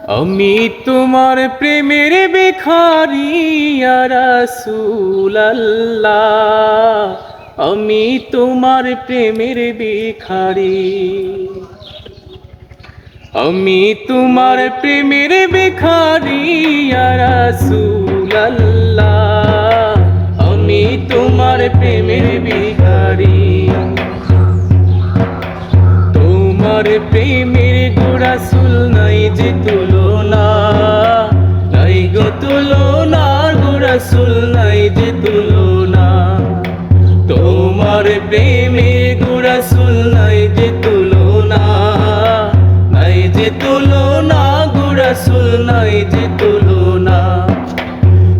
আমি তোমার প্রেমের ভিখারি ইয়া রাসূলুল্লাহ, আমি তোমার প্রেমের ভিখারি। আমি তোমার প্রেমের ভিখারি ইয়া রাসূলুল্লাহ, আমি তোমার প্রেমের ভিখারি। তোমার প্রেমের গো রাসূল নাই যে তুলনা, নাই গো তুলনা, গো রাসূল নাই যে তুলনা। তোমার প্রেমের গো রাসূল নাই যে তুলনা, নাই যে তুলনা, গো রাসূল নাই যে তুলনা।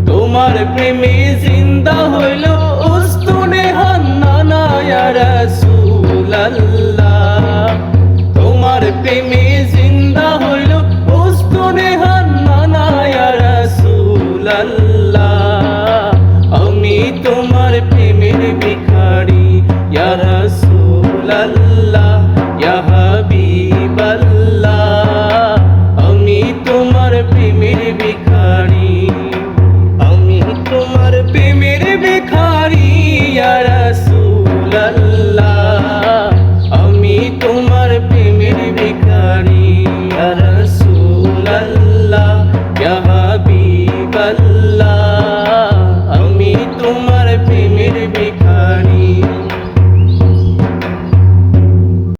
তোমার প্রেমে জিন্দা হইল উস্তুনে হান্নানা ইয়া রাসূলুল্লাহ, তোমার প্রেমে জিন্দা হইল উস্তুনে হান্নানা ইয়া রাসূলুল্লাহ, আমি তোমার প্রেমের ভিখারি ইয়া রাসূলুল্লাহ।